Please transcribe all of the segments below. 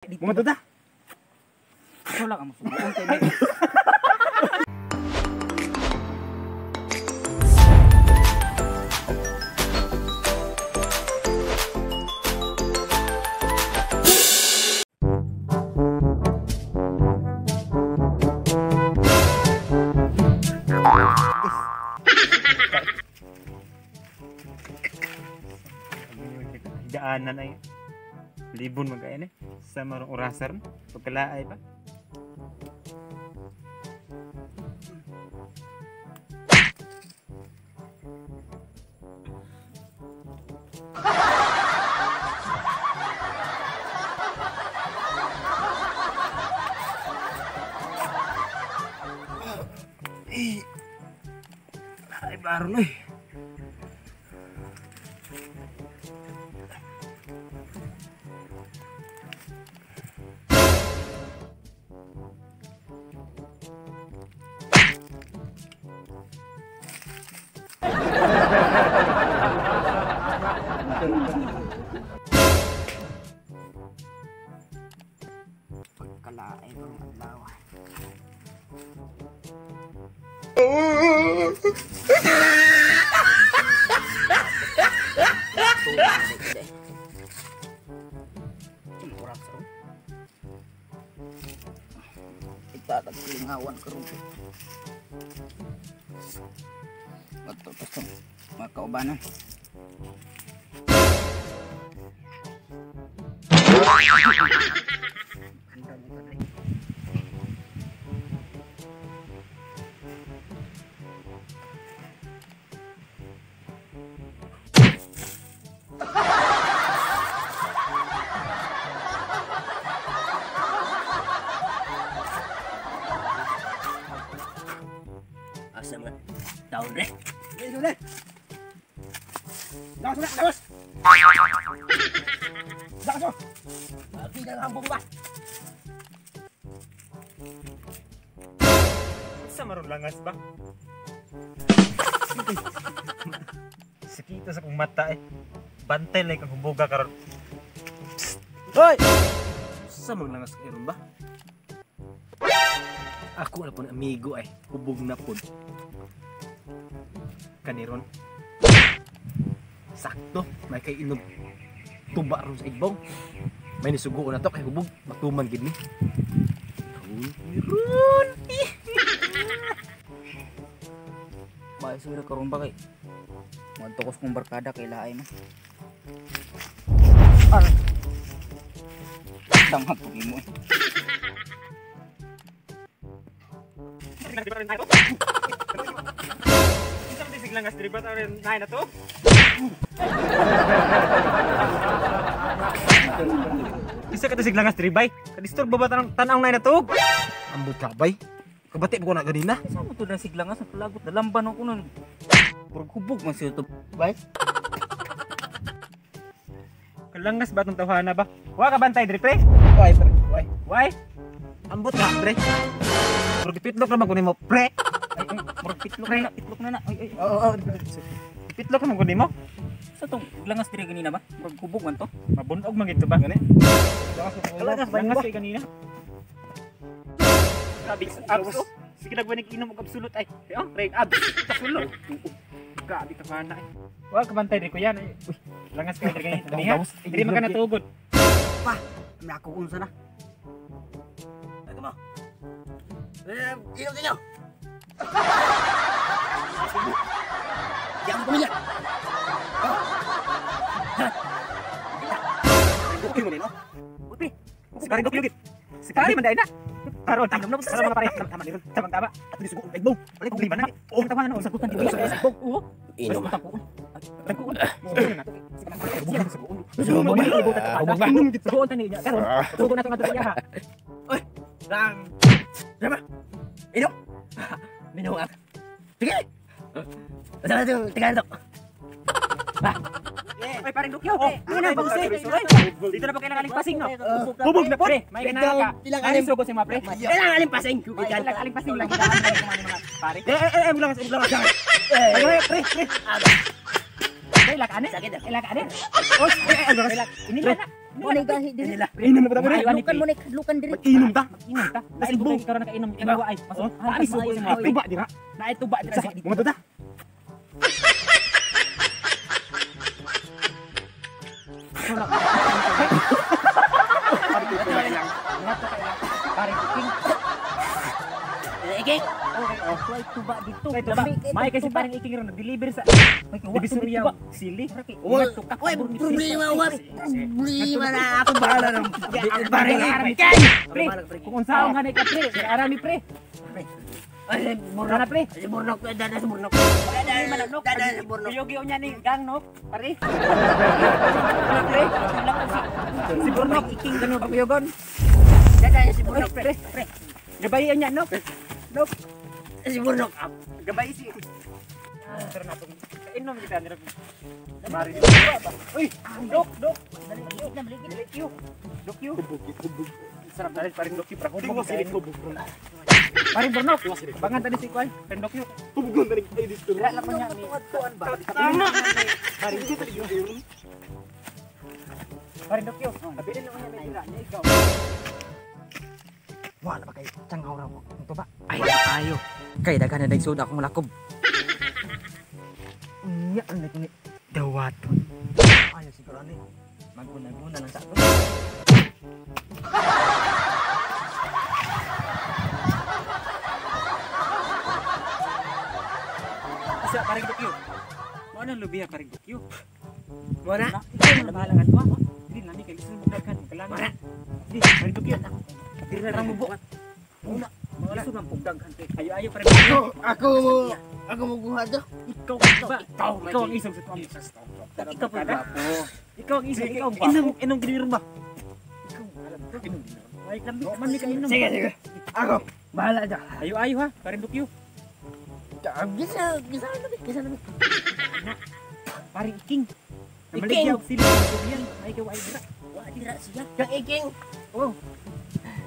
Bumatod ta. Ikaw lang ang masubukan kay Daanan ay libon mag-ayan sa marong orasan pagkalaay ba. Ay baron eh. pagkalaay ng adlaw. Itataglingawan karon. Matapos mga kaubanan. Asa mga taon re? Dito na. Lakas na, lakas. Lakas mo. Bakit ka hambog ba? Sa marong langas ba? Sakita sa kong mata eh. Bantay lang kang humbuga karon. Hoy! Sa mga langas karon ba? Ako na po ng amigo ay hubog na po. Kaniron. Sakto, may kay inog tuba ron sa igbong. May nisugo na to kay hubog matuman gid ni. Kaniron. Bae sira karon ba kay? Magtukos kong barkada kay laay mo. Ay. Tama po mo. Isa mo tisig langas diri ba taon na to? Isa ka tisig langas diri bay. Kadisturbo ba tanaw na to? Ambot ka bay. Kabati ko na ganina. Sa mo to na siglangas ang palagot dalamban ako nun. Puro hubog man siya to. Bay. Kalangas ba tong tawhana ba? Wa ka bantay diri pre? Why pre? Why? Why? Ambot ka pre. Puro gipitlok naman kunin mo pre. Ay, murag pitlok na na. Ay, ay. Oo. Gipitlok naman kunin mo. Sa tong langas diri ganina ba? Murag hubog man to. Mabunog man gito ba gani? Kalangas ba Langas ba? kay kanina. Sabi abso. Sige nagbanig inom og absolute ay. Oh, reg abs. Absolute. Gabi ta kana ay. Wa ka bantay diri ko yan ay. Uy, langas kay diri kanina. Diri man ka natugod. Pa, may ako unsa na. Ito mo. Ilaw ninyo. Yang punya. Bukti mo din, no? Bukti. Sekali gok yugit. Sekali man dai na. Karon tanam na sa mga pare. Tama din. Tama. At di sugo ay bong. Balik ko lima na. Oh, tama na sagutan di sa bong. Oh. Inom. Tagkuon. Sugo tani niya. Karon. Sugo na to nga iya ha. Oy, lang. Sama. Inom. Minum ak. Sige.Asa tu tekan tu. Ba. Ay paring dukyo. Oh, na ba kasi? Dito na pa kailangan aling pasing no. Bubog na pre. May ganaka. Ilang Aling sugo si mga pre. Kailangan aling pasing. Ilang aling pasing lang kita mga pare. Ulang. Pre. Ay, lakane. Lakane. Oh, ini na. Ini Unay gahi diri. Inom na ba tayo? Lukan mo ni kadlukan diri. Inom ta. Inom ta. Lain Lasing ko bong. kay karon nakainom inom ay. Masuk. Ani subo sa mga Tuba dira. Naay tuba dira sa dito. Kumato ta. Pare king. Ege. Kuy tuba dito. Kay tuba. May kasi parang iking ron deliver sa Divisoria Sili. Uy, problema was. Problema na ako bahala nang. Pare Pre, kung unsaon ganay ka pre, arami pre. Ay, Mura na pre. si Burnok dada si Burnok. Dada si Burnok. Yogi nya ni gang no, pare. Wala pre. Si Burnok iking gano pagyogon. Dada si Burnok. Pre, pre. Gabay nya no. No. Si Burnok. Gabay si. Pero na tong inom kita nira. Mari. Uy, dok. Dali you. Dok you. Sarap dali paring dok you pra hubog kain. Paring Burnok. Bangan tadi si Kuan, pendok you. Hubugon na rin kayo dito. Dira lang niya ni tuan ba. Tama. Paring dito yung paring dok you. Abilin naman niya dira niya ikaw. Wala ba kay tanghaw ra mo. Ito ba? Ay, ayo. Kay daghan na dagsud akong lakob. Nya ang nagni dawaton. Ayo siguro ani. Maguna-guna lang sa ako. Isa paring dok you. Mo nang lubiha paring dok you. Mo na? Ikaw na bahala ka. Hindi lami kay gusto mo daghan kalana. Hindi paring dok you. Diri na mo buat. Una, wala sa pugdag hante. Ayo paring dok you. Ako mo guha do. Ikaw ba? Ikaw ang isang sa tuwang. Ikaw pa ba? Ikaw ang isang, ikaw ang gwapo. Inong ginirum ba? Ikaw, alam ko, inom. Ay, kan, man ni ka inom. Sige. Ako. Bahala dyan. Ayo ha, paring dok you. Gisa na. Paring iking. Iking? Namaligyaw sila sa yan. Ay, ikaw ay dira. Wa dira siya. Kang iking. Oh.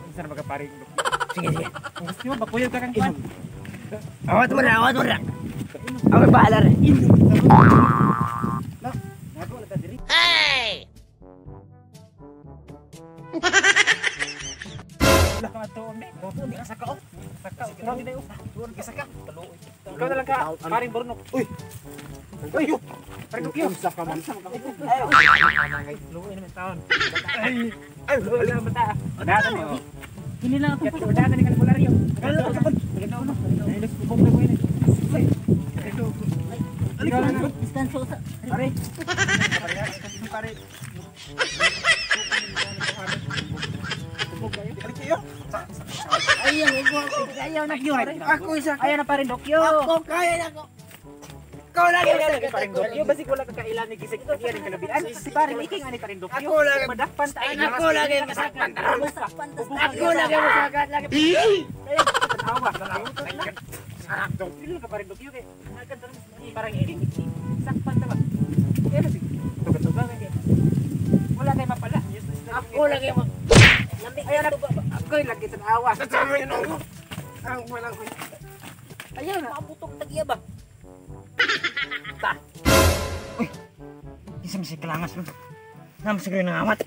Isa na baga paring dok. Sige. Kung gusto mo, bakuyog ka kang kwan. Awat mo na. Ako bahala rin. Nago, wala ka diri. Wala ka nga to, omne. Hindi ka saka, oh. Saka, ikaw din na yun. Hindi ka saka. Ikaw na lang ka, paring Burnok. Uy! Uy! Paring dok yun. Sa ka man. Luoy naman taon. Ay, luoy naman ta. Datan mo. Hindi lang ako. Datan ni kalkularyo. Maganda ko no. Dahil kubog na ko yun. Ikaw na na. Distanso sa. Pare. Pare. Kubog kayo. Ayaw na kyo. Ako isa. Ayaw na parin dokyo. Ako kaya na ako. Ikaw lang Ayaw na parin dokyo. Basi wala ka kailan ni kisig. Ito yan ang kalabian. Si parin iking ani parin dokyo. Ako lang. Madakpan tayo. Ako lang yung masakpan. Ako lang yung masakpan. Awa. Sakto. Pili ka parin dokyo kay. Parang iking. Sakpan ta ba? Kaya na tuga-tuga kay. Wala kay mapala. Ako lang yung Ayaw na. Ako yung lagi sa awa. Ang walang Ayaw na. Mabutok tagiya ba? isang si kalangas mo. Nam siguro nang amat.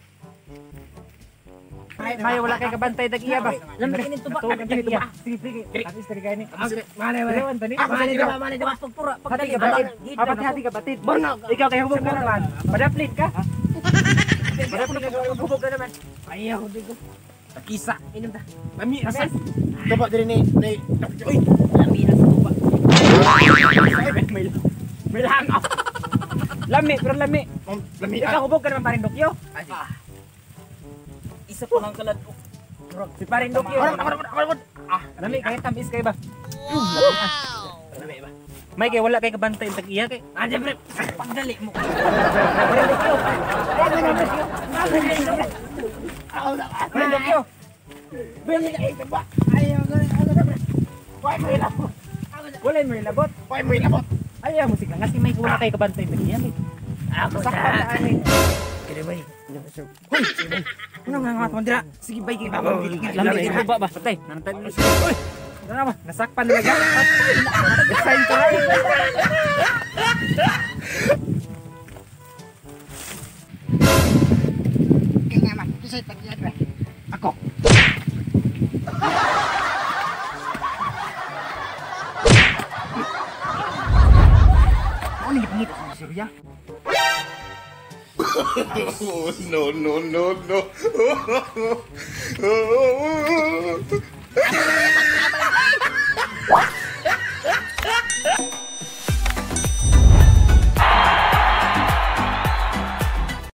May wala kay kabantay dag-iya ba? Lamig kini tuba. Sige, sige. Tapos tari kayo ni. Mali. Ewan tani. Mali diba pagpura. Hati ka batid. Hati ka batid. Ikaw kay hubog ka naman. Padaplit ka. Padaplit ka hubog ka naman. Ayaw digo. Isa. Inom ta. Lami asa. Dapat diri ni. Uy. Lami na sa tuba. May langaw. Lami, pero lami. Lami. Ikaw hubog ka naman paring dokyo. Isa pa lang kalad. Si paring dokyo. Lami, kahit tamis kayo ba? Lami ba? May kay wala kay kabantay tag-iya kay. Siyempre, pagdali mo. Paring dokyo. Bili ka ito ba? Wala mo ilabot. Why mo ilabot? Ayaw mo sige kasi may wala kay kabantay tag-iya kay. Ako Sakpan sa. ta ani. Kini bay. Hoy, ano nga nga mandira? Sige bay kay baba. Lami kay baba ba? Patay. Nanantay mo siya. Hoy. Ano ba? Nasakpan na lang. Sign to rin. Kisay tagyan ba? Ako. Ano yung pangit sa Surya? Oh, no, no, no, no.